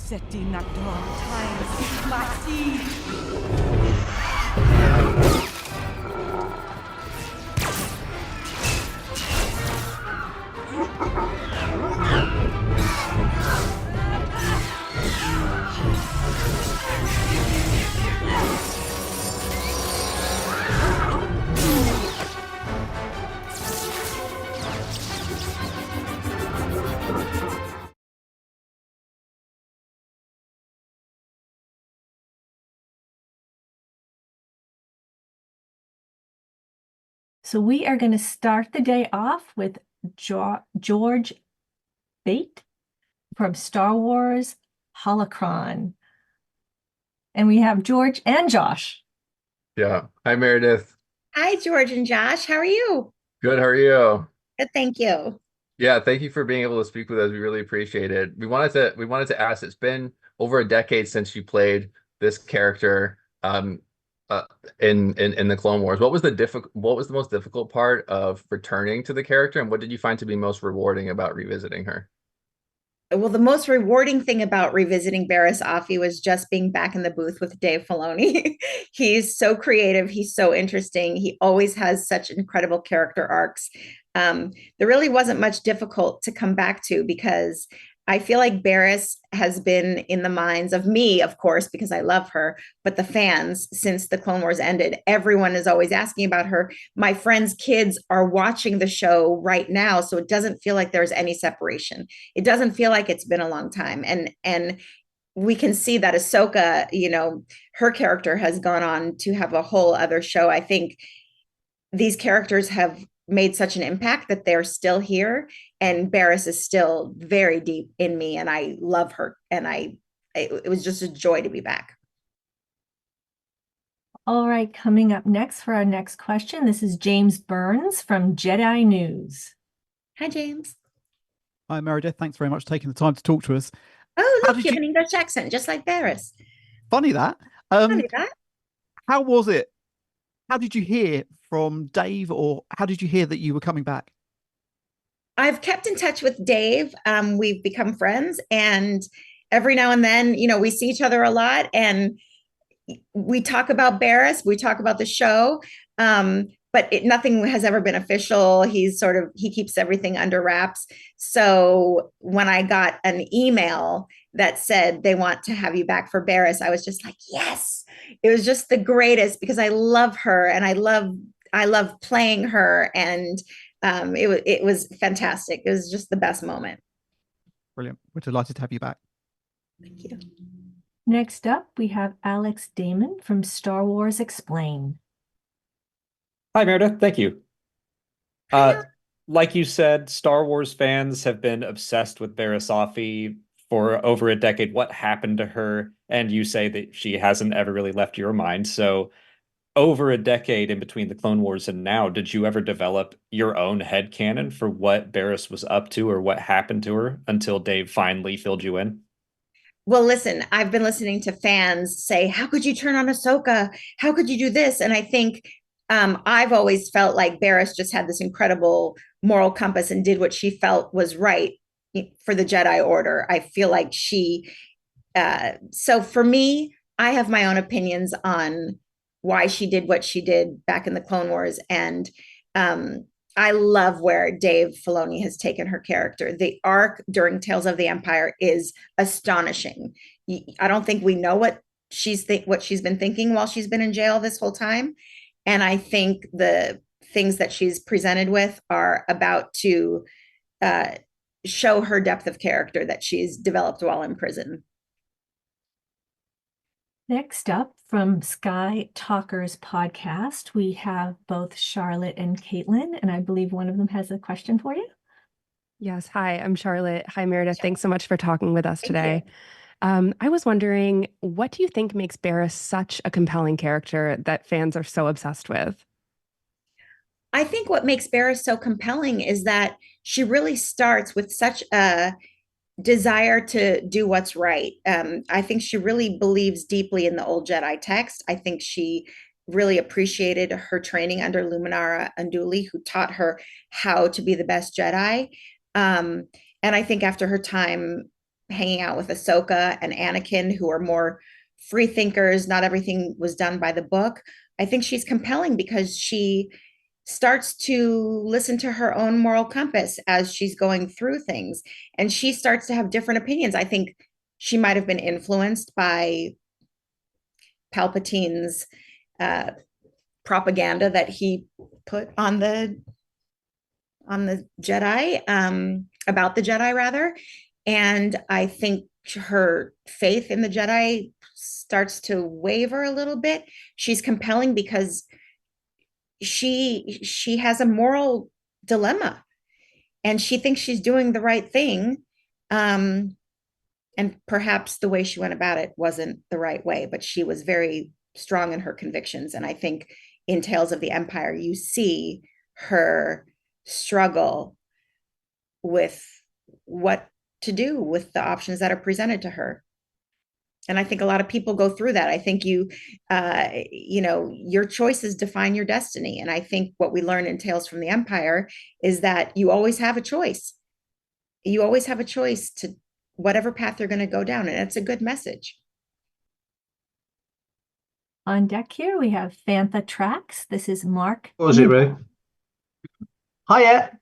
Setting up times, Maxi. So we are going to start the day off with George Bate from Star Wars Holocron. And we have George and Josh. Yeah. Hi, Meredith. Hi, George and Josh. How are you? Good. How are you? Good, thank you. Yeah, thank you for being able to speak with us. We really appreciate it. We wanted to ask, it's been over a decade since you played this character uh in the Clone Wars. What was the most difficult part of returning to the character, and what did you find to be most rewarding about revisiting her? Well, the most rewarding thing about revisiting Barriss Offee was just being back in the booth with Dave Filoni. He's so creative. He's so interesting. He always has such incredible character arcs. There really wasn't much difficult to come back to because I feel like Barriss has been in the minds of me, of course, because I love her, but the fans since the Clone Wars ended. Everyone is always asking about her. My friends' kids are watching the show right now, so it doesn't feel like there's any separation. It doesn't feel like it's been a long time. And we can see that Ahsoka, her character has gone on to have a whole other show. I think these characters have made such an impact that they're still here, and Barriss is still very deep in me, and I love her, and it was just a joy to be back. All right, coming up next for our next question, this is James Burns from Jedi News. Hi, James. Hi, Meredith. Thanks very much for taking the time to talk to us. Oh, look, you have an English accent, just like Barriss. Funny that. Funny that. How was it? How did you hear from Dave, or how did you hear that you were coming back? I've kept in touch with Dave. We've become friends, and every now and then, we see each other a lot, and we talk about Barriss, we talk about the show, but nothing has ever been official. He keeps everything under wraps. So when I got an email that said they want to have you back for Barriss, I was just like, yes. It was just the greatest because I love her, and I love playing her, and it was fantastic. It was just the best moment. Brilliant. We're delighted to have you back. Thank you. Next up, we have Alex Damon from Star Wars Explained. Hi, Meredith. Thank you. Like you said, Star Wars fans have been obsessed with Barriss Offee for over a decade. What happened to her? And you say that she hasn't ever really left your mind. So over a decade in between the Clone Wars and now, did you ever develop your own headcanon for what Barriss was up to or what happened to her until Dave finally filled you in? Well, listen, I've been listening to fans say, how could you turn on Ahsoka? How could you do this? And I think I've always felt like Barriss just had this incredible moral compass and did what she felt was right for the Jedi Order. I feel like so for me, I have my own opinions on why she did what she did back in the Clone Wars. And I love where Dave Filoni has taken her character. The arc during Tales of the Empire is astonishing. I don't think we know what she's been thinking while she's been in jail this whole time. And I think the things that she's presented with are about to show her depth of character that she's developed while in prison. Next up, from Sky Talkers podcast, we have both Charlotte and Caitlin, and I believe one of them has a question for you. Yes. Hi, I'm Charlotte. Hi, Meredith. Thanks so much for talking with us today. You. I was wondering, what do you think makes Barriss such a compelling character that fans are so obsessed with? I think what makes Barriss so compelling is that she really starts with such a desire to do what's right. I think she really believes deeply in the old Jedi text. I think she really appreciated her training under Luminara Unduli, who taught her how to be the best Jedi. And I think after her time hanging out with Ahsoka and Anakin, who are more free thinkers. Not everything was done by the book. I think she's compelling because she starts to listen to her own moral compass as she's going through things, and she starts to have different opinions. I think she might have been influenced by Palpatine's propaganda that he put on the Jedi, about the Jedi rather. And I think her faith in the Jedi starts to waver a little bit. She's compelling because she has a moral dilemma, and she thinks she's doing the right thing. And perhaps the way she went about it wasn't the right way, but she was very strong in her convictions. And I think in Tales of the Empire, you see her struggle with what to do with the options that are presented to her. And I think a lot of people go through that. I think your choices define your destiny. And I think what we learn in Tales from the Empire is that you always have a choice. You always have a choice to whatever path you're going to go down. And it's a good message. On deck here, we have Fantha Tracks. This is Mark. What was it, Ray? Hiya.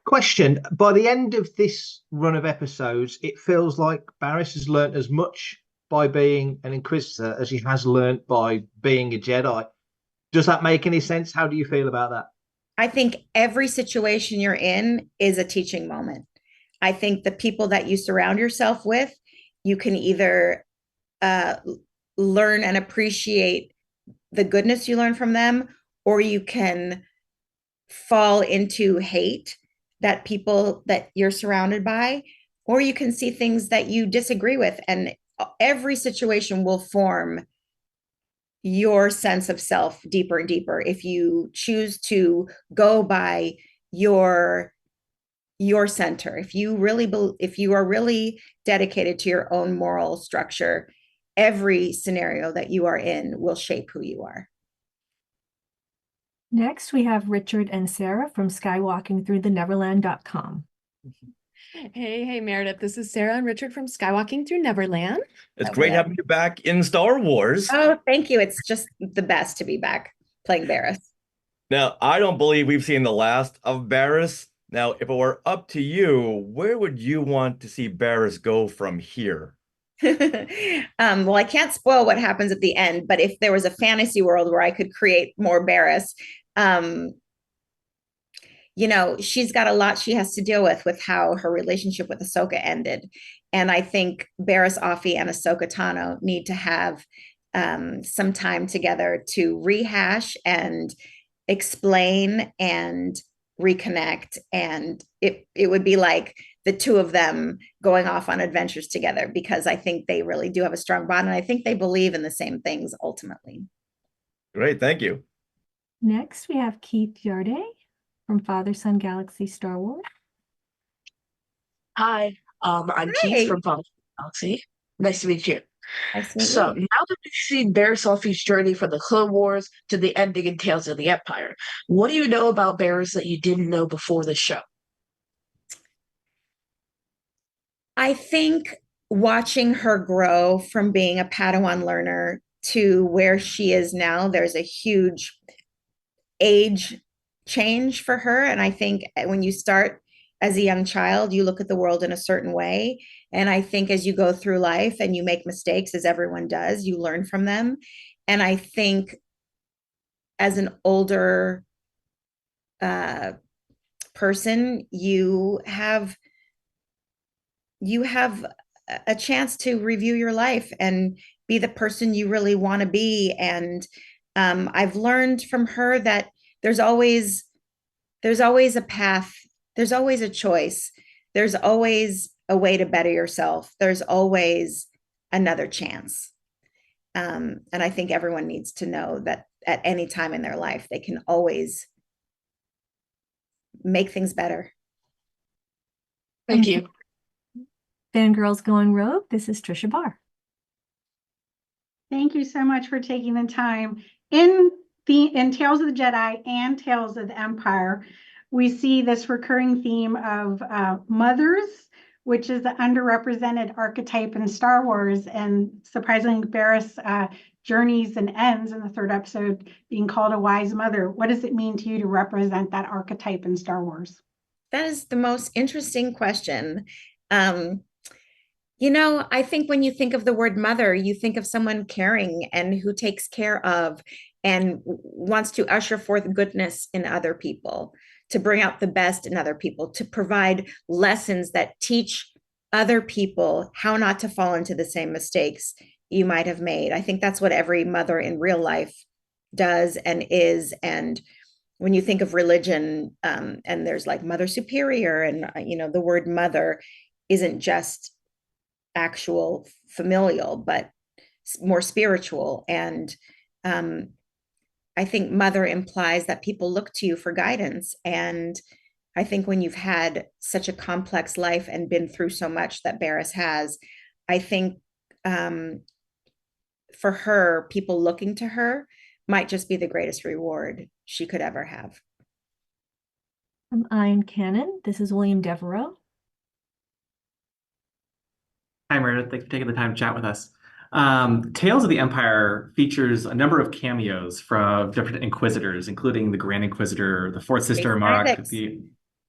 Question. By the end of this run of episodes, it feels like Barriss has learnt as much by being an Inquisitor as he has learnt by being a Jedi. Does that make any sense? How do you feel about that? I think every situation you're in is a teaching moment. I think the people that you surround yourself with, you can either learn and appreciate the goodness you learn from them, or you can fall into hate that people that you're surrounded by, or you can see things that you disagree with. And every situation will form your sense of self deeper and deeper if you choose to go by your center. If you are really dedicated to your own moral structure, every scenario that you are in will shape who you are. Next, we have Richard and Sarah from skywalkingthroughtheneverland.com. Hey, Meredith. This is Sarah and Richard from Skywalking Through Neverland. It's great having you back in Star Wars. Oh, thank you. It's just the best to be back playing Barriss. Now, I don't believe we've seen the last of Barriss. Now, if it were up to you, where would you want to see Barriss go from here? Well, I can't spoil what happens at the end, but if there was a fantasy world where I could create more Barriss, she's got a lot she has to deal with how her relationship with Ahsoka ended. And I think Barriss Offee and Ahsoka Tano need to have some time together to rehash and explain and reconnect. And it would be like the two of them going off on adventures together, because I think they really do have a strong bond. And I think they believe in the same things ultimately. Great, thank you. Next, we have Keith Yarday from Father Son Galaxy Star Wars. Hi, I'm Keith from Father Son Galaxy. Nice to meet you. So now that we've seen Barriss Offee's journey from the Clone Wars to the ending in Tales of the Empire, what do you know about Barriss that you didn't know before the show? I think watching her grow from being a Padawan learner to where she is now, there's a huge age change for her. And I think when you start as a young child, you look at the world in a certain way. And I think as you go through life and you make mistakes, as everyone does, you learn from them. And I think as an older person, you have a chance to review your life and be the person you really want to be. And I've learned from her that there's always a path, there's always a choice, there's always a way to better yourself, there's always another chance. And I think everyone needs to know that at any time in their life, they can always make things better. Thank you. Fangirls Going Rogue, this is Trisha Barr. Thank you so much for taking the time. In Tales of the Jedi and Tales of the Empire, we see this recurring theme of mothers which is the underrepresented archetype in Star Wars. And surprisingly, Barriss journeys and ends in the third episode being called a wise mother. What does it mean to you to represent that archetype in Star Wars? That is the most interesting question. You know, I think when you think of the word mother, you think of someone caring and who takes care of and wants to usher forth goodness in other people, to bring out the best in other people, to provide lessons that teach other people how not to fall into the same mistakes you might have made. I think that's what every mother in real life does and is. And when you think of religion, and there's like Mother Superior, and the word mother isn't just actual familial, but more spiritual. And I think mother implies that people look to you for guidance. And I think when you've had such a complex life and been through so much that Barriss has, I think for her, people looking to her might just be the greatest reward she could ever have. From Iron Cannon, this is William Devereaux. Hi, Meredith. Thanks for taking the time to chat with us. Tales of the Empire features a number of cameos from different Inquisitors, including the Grand Inquisitor, the Fourth Sister Mark, the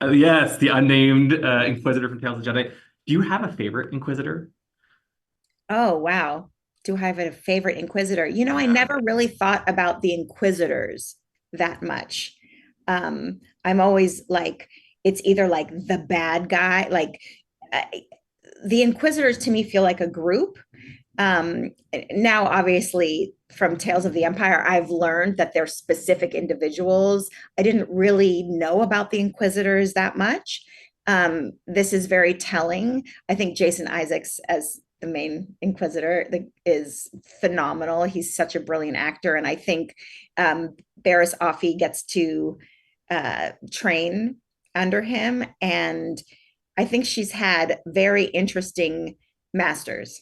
unnamed Inquisitor from Tales of the Jedi. Do you have a favorite Inquisitor? Oh, wow. Do I have a favorite Inquisitor? I never really thought about the Inquisitors that much. I'm always like, it's either like the bad guy, like the Inquisitors to me feel like a group. Now, obviously, from Tales of the Empire, I've learned that they're specific individuals. I didn't really know about the Inquisitors that much. This is very telling. I think Jason Isaacs as the main Inquisitor is phenomenal. He's such a brilliant actor. And I think Barriss Offee gets to train under him. And I think she's had very interesting masters.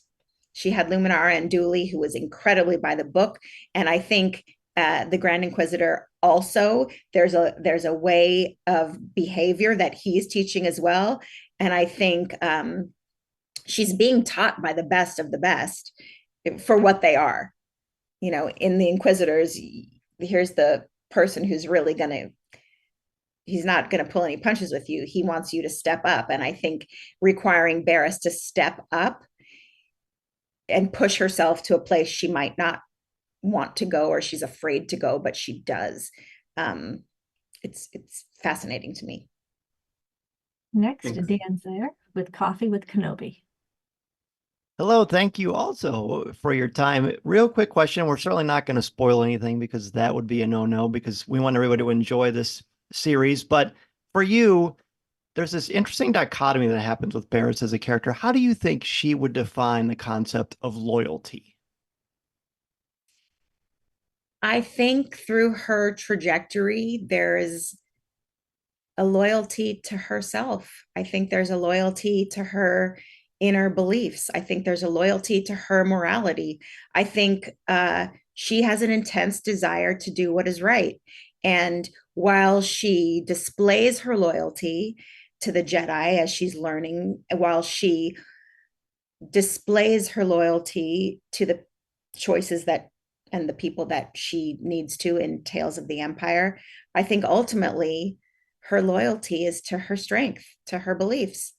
She had Luminara and Dooley, who was incredibly by the book. And I think the Grand Inquisitor also, there's a way of behavior that he's teaching as well. And I think she's being taught by the best of the best for what they are. In the Inquisitors, here's the person who's really he's not going to pull any punches with you. He wants you to step up. And I think requiring Barriss to step up and push herself to a place she might not want to go, or she's afraid to go, but she does. It's fascinating to me. Next, Dan Zaire with Coffee with Kenobi. Hello, thank you also for your time. Real quick question. We're certainly not going to spoil anything because that would be a no-no, because we want everybody to enjoy this series. But for you, there's this interesting dichotomy that happens with Barriss as a character. How do you think she would define the concept of loyalty? I think through her trajectory, there is a loyalty to herself. I think there's a loyalty to her inner beliefs. I think there's a loyalty to her morality. I think she has an intense desire to do what is right. And while she displays her loyalty to the Jedi as she's learning, while she displays her loyalty to the choices that and the people that she needs to in Tales of the Empire, I think ultimately her loyalty is to her strength, to her beliefs.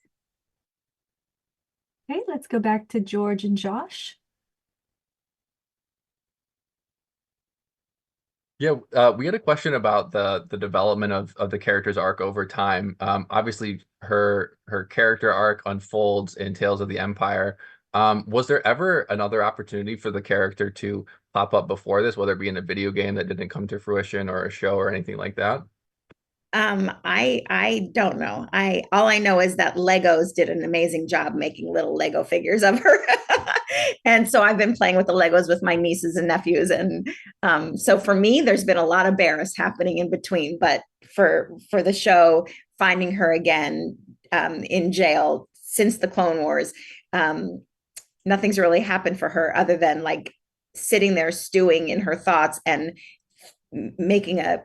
Okay, let's go back to George and Josh. Yeah, we had a question about the development of the character's arc over time. Obviously, her character arc unfolds in Tales of the Empire. Was there ever another opportunity for the character to pop up before this, whether it be in a video game that didn't come to fruition or a show or anything like that? I don't know. All I know is that Legos did an amazing job making little Lego figures of her. And so I've been playing with the Legos with my nieces and nephews. And so for me, there's been a lot of Barriss happening in between. But for the show, finding her again in jail since the Clone Wars, nothing's really happened for her other than like sitting there stewing in her thoughts and making a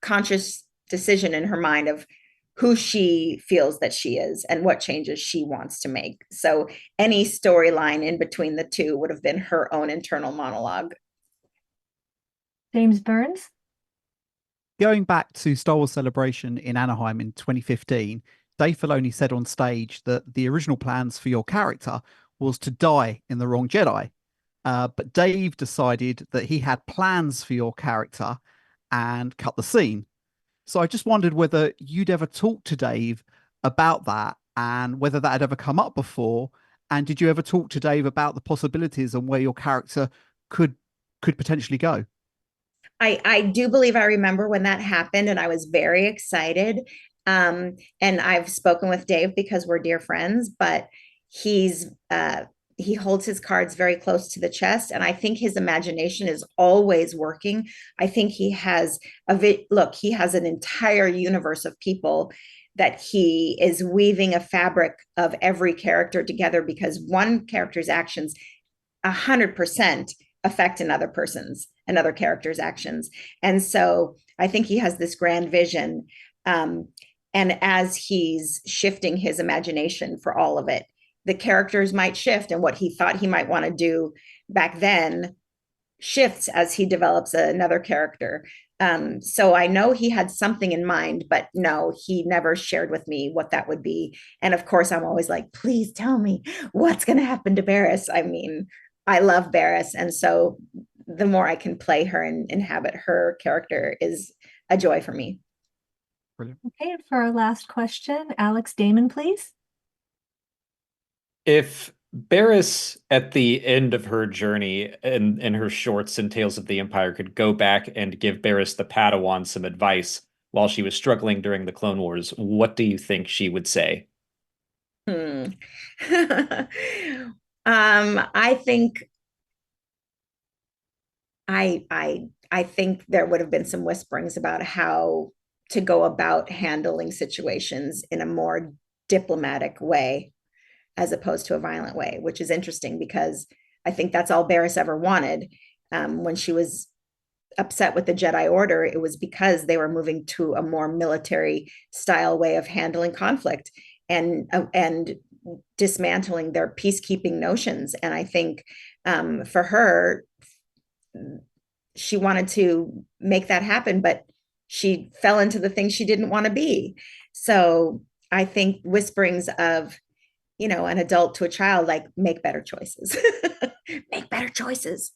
conscious decision in her mind of who she feels that she is and what changes she wants to make. So any storyline in between the two would have been her own internal monologue. James Burns? Going back to Star Wars Celebration in Anaheim in 2015, Dave Filoni said on stage that the original plans for your character was to die in The Wrong Jedi. But Dave decided that he had plans for your character and cut the scene. So I just wondered whether you'd ever talked to Dave about that and whether that had ever come up before. And did you ever talk to Dave about the possibilities and where your character could potentially go? I do believe I remember when that happened, and I was very excited. And I've spoken with Dave because we're dear friends, but he holds his cards very close to the chest, and I think his imagination is always working. I think he has he has an entire universe of people that he is weaving a fabric of every character together, because one character's actions 100% affect another character's actions. And so I think he has this grand vision. And as he's shifting his imagination for all of it, the characters might shift, and what he thought he might want to do back then shifts as he develops another character. So I know he had something in mind, but no, he never shared with me what that would be. And of course, I'm always like, please tell me what's going to happen to Barris. I mean, I love Barris, and so the more I can play her and inhabit her character is a joy for me. Brilliant. Okay, and for our last question, Alex Damon, please. If Barris, at the end of her journey in her shorts and Tales of the Empire, could go back and give Barris the Padawan some advice while she was struggling during the Clone Wars, what do you think she would say? I think I think there would have been some whisperings about how to go about handling situations in a more diplomatic way as opposed to a violent way, which is interesting because I think that's all Barris ever wanted. When she was upset with the Jedi Order, it was because they were moving to a more military style way of handling conflict and dismantling their peacekeeping notions. And I think for her, she wanted to make that happen, but she fell into the thing she didn't want to be. So I think whisperings of, an adult to a child, like, make better choices. Make better choices.